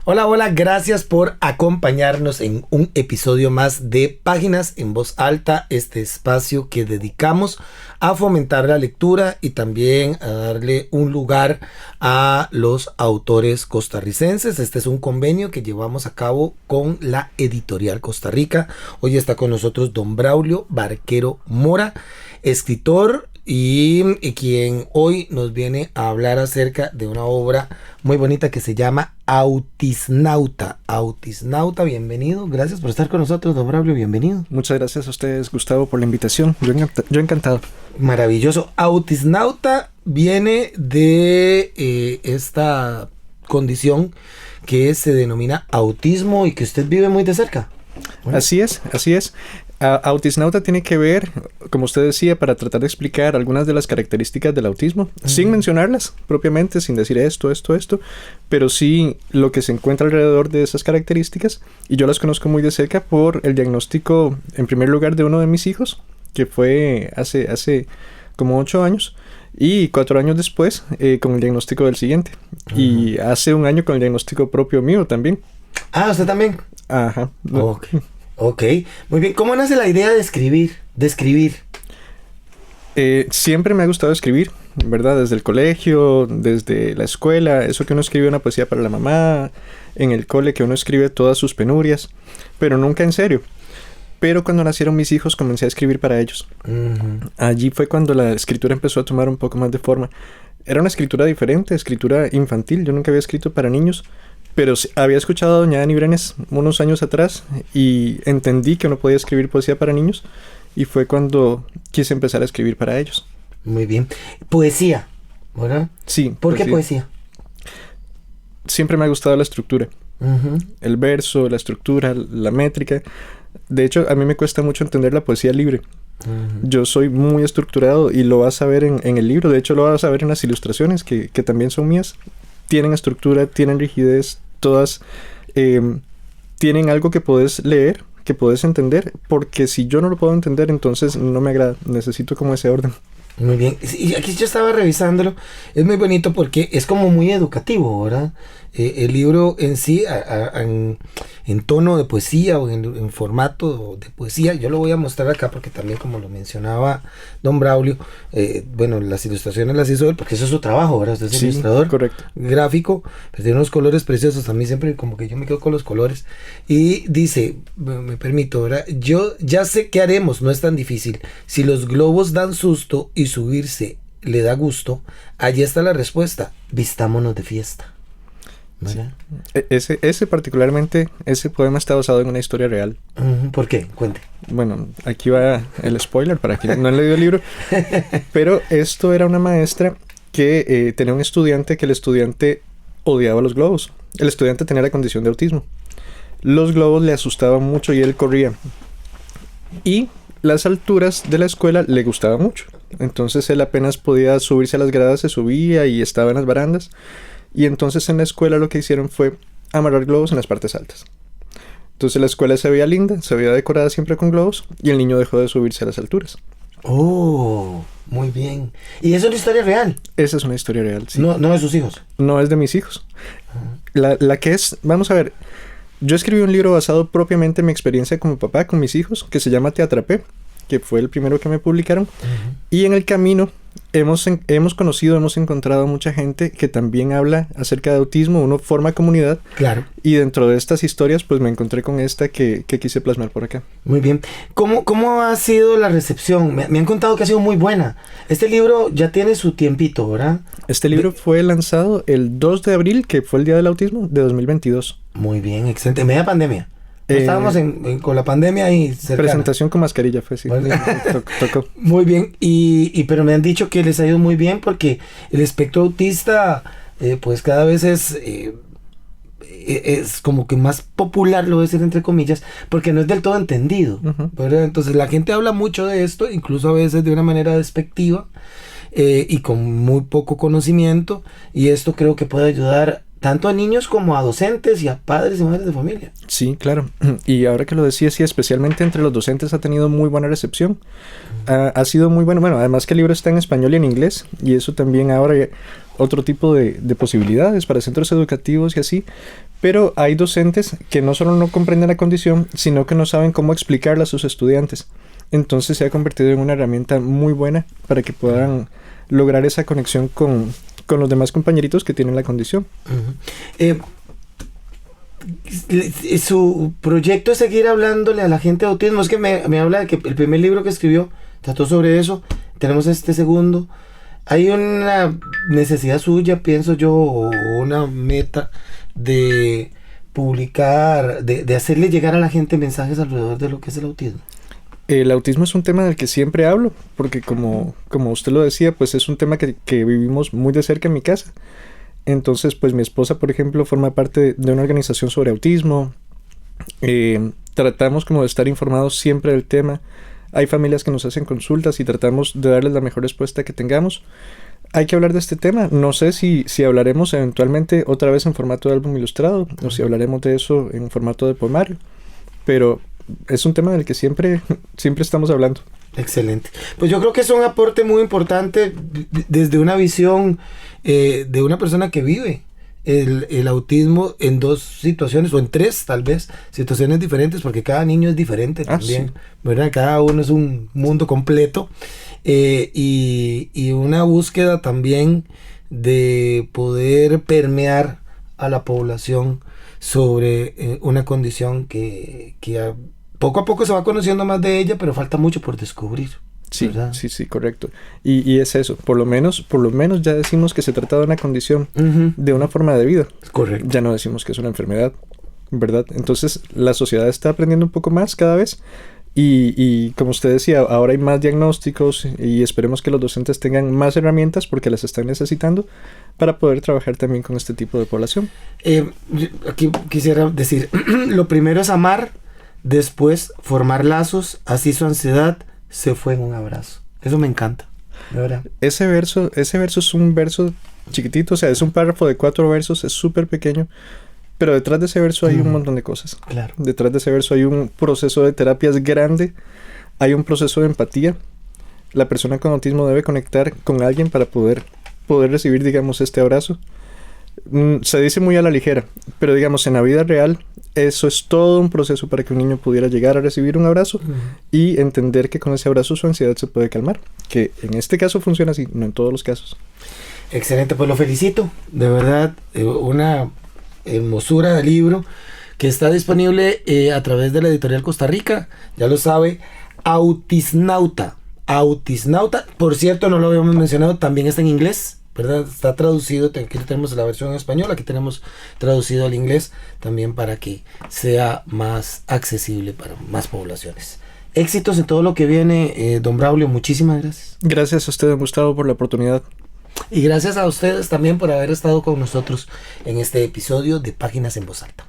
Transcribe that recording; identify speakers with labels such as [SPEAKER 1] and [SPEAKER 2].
[SPEAKER 1] Hola, hola, gracias por acompañarnos en un episodio más de Páginas en Voz Alta, este espacio que dedicamos a fomentar la lectura y también a darle un lugar a los autores costarricenses. Este es un convenio que llevamos a cabo con la Editorial Costa Rica. Hoy está con nosotros don Braulio Barquero Mora, escritor y quien hoy nos viene a hablar acerca de una obra muy bonita que se llama Autisnauta. Autisnauta, bienvenido. Gracias por estar con nosotros, don Braulio, bienvenido.
[SPEAKER 2] Muchas gracias a ustedes, Gustavo, por la invitación. Yo encantado.
[SPEAKER 1] Maravilloso. Autisnauta viene de esta condición que se denomina autismo y que usted vive muy de cerca.
[SPEAKER 2] Bueno. Así es. Autisnauta tiene que ver, como usted decía, para tratar de explicar algunas de las características del autismo, sin mencionarlas propiamente, sin decir esto, pero sí lo que se encuentra alrededor de esas características, y yo las conozco muy de cerca por el diagnóstico, en primer lugar, de uno de mis hijos, que fue hace como 8 años, y 4 años después con el diagnóstico del siguiente, y hace 1 año con el diagnóstico propio mío también.
[SPEAKER 1] Ah, ¿usted también?
[SPEAKER 2] Ajá.
[SPEAKER 1] Ok, muy bien. ¿Cómo nace la idea de escribir?
[SPEAKER 2] Siempre me ha gustado escribir, ¿verdad? Desde el colegio, desde la escuela, eso que uno escribe una poesía para la mamá, en el cole que uno escribe todas sus penurias, pero nunca en serio. Pero cuando nacieron mis hijos comencé a escribir para ellos. Allí fue cuando la escritura empezó a tomar un poco más de forma. Era una escritura diferente, escritura infantil, yo nunca había escrito para niños. Pero había escuchado a doña Dani Brenes unos años atrás y entendí que uno podía escribir poesía para niños y fue cuando quise empezar a escribir para ellos.
[SPEAKER 1] Muy bien. Poesía, ¿verdad?
[SPEAKER 2] Sí.
[SPEAKER 1] ¿Por qué poesía?
[SPEAKER 2] Siempre me ha gustado la estructura. El verso, la estructura, la métrica. De hecho, a mí me cuesta mucho entender la poesía libre. Yo soy muy estructurado y lo vas a ver en el libro. De hecho, lo vas a ver en las ilustraciones que también son mías. Tienen estructura, tienen rigidez, todas tienen algo que puedes leer, que puedes entender, porque si yo no lo puedo entender, entonces no me agrada, necesito como ese orden.
[SPEAKER 1] Muy bien, y aquí yo estaba revisándolo, es muy bonito porque es como muy educativo, ¿verdad? El libro en sí, en tono de poesía o en formato de poesía, yo lo voy a mostrar acá porque también como lo mencionaba don Braulio, bueno, las ilustraciones las hizo él porque eso es su trabajo, ¿verdad? Usted es ilustrador,
[SPEAKER 2] correcto,
[SPEAKER 1] gráfico, pero tiene unos colores preciosos, a mí siempre como que yo me quedo con los colores, y dice, me permito, ¿verdad? Yo ya sé qué haremos, no es tan difícil, si los globos dan susto y subirse le da gusto, allí está la respuesta, vistámonos de fiesta.
[SPEAKER 2] Sí. Ese particularmente, ese poema está basado en una historia real.
[SPEAKER 1] ¿Por qué? Cuente.
[SPEAKER 2] Bueno, aquí va el spoiler para quien no han leído el libro. Pero esto era una maestra que tenía un estudiante que el estudiante odiaba los globos. El estudiante tenía la condición de autismo. Los globos le asustaban mucho y él corría. Y las alturas de la escuela le gustaban mucho. Entonces él apenas podía subirse a las gradas, se subía y estaba en las barandas. Y entonces en la escuela lo que hicieron fue amarrar globos en las partes altas. Entonces la escuela se veía linda, se veía decorada siempre con globos y el niño dejó de subirse a las alturas.
[SPEAKER 1] Oh, muy bien. ¿Y eso es una historia real?
[SPEAKER 2] Esa es una historia real, sí.
[SPEAKER 1] No de sus hijos.
[SPEAKER 2] No es de mis hijos. La que es, vamos a ver, yo escribí un libro basado propiamente en mi experiencia como papá con mis hijos que se llama Te Atrapé, que fue el primero que me publicaron. Y en el camino hemos encontrado mucha gente que también habla acerca de autismo, uno forma comunidad.
[SPEAKER 1] Claro.
[SPEAKER 2] Y dentro de estas historias, pues me encontré con esta que quise plasmar por acá.
[SPEAKER 1] Muy bien. ¿Cómo ha sido la recepción? Me han contado que ha sido muy buena. Este libro ya tiene su tiempito, ¿verdad?
[SPEAKER 2] Este libro fue lanzado el 2 de abril, que fue el Día del Autismo, de 2022.
[SPEAKER 1] Muy bien, excelente. Media pandemia. Estábamos con la pandemia ahí cercana.
[SPEAKER 2] Presentación con mascarilla fue, sí. Bueno, tocó.
[SPEAKER 1] Muy bien, pero me han dicho que les ha ido muy bien porque el espectro autista pues cada vez es como que más popular, lo voy a decir entre comillas, porque no es del todo entendido, ¿verdad? Entonces la gente habla mucho de esto, incluso a veces de una manera despectiva y con muy poco conocimiento, y esto creo que puede ayudar tanto a niños como a docentes y a padres y madres de familia.
[SPEAKER 2] Sí, claro. Y ahora que lo decías, sí, especialmente entre los docentes ha tenido muy buena recepción. Ha sido muy bueno. Bueno, además que el libro está en español y en inglés, y eso también abre otro tipo de posibilidades para centros educativos y así. Pero hay docentes que no solo no comprenden la condición, sino que no saben cómo explicarla a sus estudiantes. Entonces se ha convertido en una herramienta muy buena para que puedan lograr esa conexión con los demás compañeritos que tienen la condición.
[SPEAKER 1] Su proyecto es seguir hablándole a la gente de autismo. Es que me habla de que el primer libro que escribió trató sobre eso. Tenemos este segundo. Hay una necesidad suya, pienso yo, o una meta de publicar, de hacerle llegar a la gente mensajes alrededor de lo que es el autismo.
[SPEAKER 2] El autismo es un tema del que siempre hablo, porque como usted lo decía, pues es un tema que vivimos muy de cerca en mi casa. Entonces, pues mi esposa, por ejemplo, forma parte de una organización sobre autismo. Tratamos como de estar informados siempre del tema. Hay familias que nos hacen consultas y tratamos de darles la mejor respuesta que tengamos. Hay que hablar de este tema. No sé si hablaremos eventualmente otra vez en formato de álbum ilustrado o si hablaremos de eso en formato de poemario. Pero es un tema del que siempre estamos hablando.
[SPEAKER 1] Excelente. Pues yo creo que es un aporte muy importante desde una visión de una persona que vive el autismo en dos situaciones, o en tres tal vez, situaciones diferentes, porque cada niño es diferente también, sí. ¿Verdad? Cada uno es un mundo completo, y una búsqueda también de poder permear a la población sobre una condición que poco a poco se va conociendo más de ella, pero falta mucho por descubrir.
[SPEAKER 2] Sí, ¿verdad? Sí, correcto. Y es eso, por lo menos ya decimos que se trata de una condición, de una forma de vida.
[SPEAKER 1] Correcto.
[SPEAKER 2] Ya no decimos que es una enfermedad, ¿verdad? Entonces la sociedad está aprendiendo un poco más cada vez y como usted decía, ahora hay más diagnósticos y esperemos que los docentes tengan más herramientas porque las están necesitando para poder trabajar también con este tipo de población.
[SPEAKER 1] Aquí quisiera decir, lo primero es amar, después formar lazos, así su ansiedad se fue en un abrazo. Eso me encanta, de verdad.
[SPEAKER 2] Ese verso es un verso chiquitito, o sea, es un párrafo de 4 versos, es súper pequeño, pero detrás de ese verso hay un montón de cosas.
[SPEAKER 1] Claro.
[SPEAKER 2] Detrás de ese verso hay un proceso de terapias grande, hay un proceso de empatía. La persona con autismo debe conectar con alguien para poder recibir, digamos, este abrazo. Se dice muy a la ligera, pero digamos, en la vida real, eso es todo un proceso para que un niño pudiera llegar a recibir un abrazo y entender que con ese abrazo su ansiedad se puede calmar, que en este caso funciona así, no en todos los casos.
[SPEAKER 1] Excelente, pues lo felicito, de verdad, una hermosura de libro que está disponible a través de la editorial Costa Rica, ya lo sabe, Autisnauta, por cierto, no lo habíamos mencionado, también está en inglés, ¿verdad? Está traducido, aquí tenemos la versión en español, aquí tenemos traducido al inglés también para que sea más accesible para más poblaciones. Éxitos en todo lo que viene, don Braulio, muchísimas gracias.
[SPEAKER 2] Gracias a usted, Gustavo, por la oportunidad.
[SPEAKER 1] Y gracias a ustedes también por haber estado con nosotros en este episodio de Páginas en Voz Alta.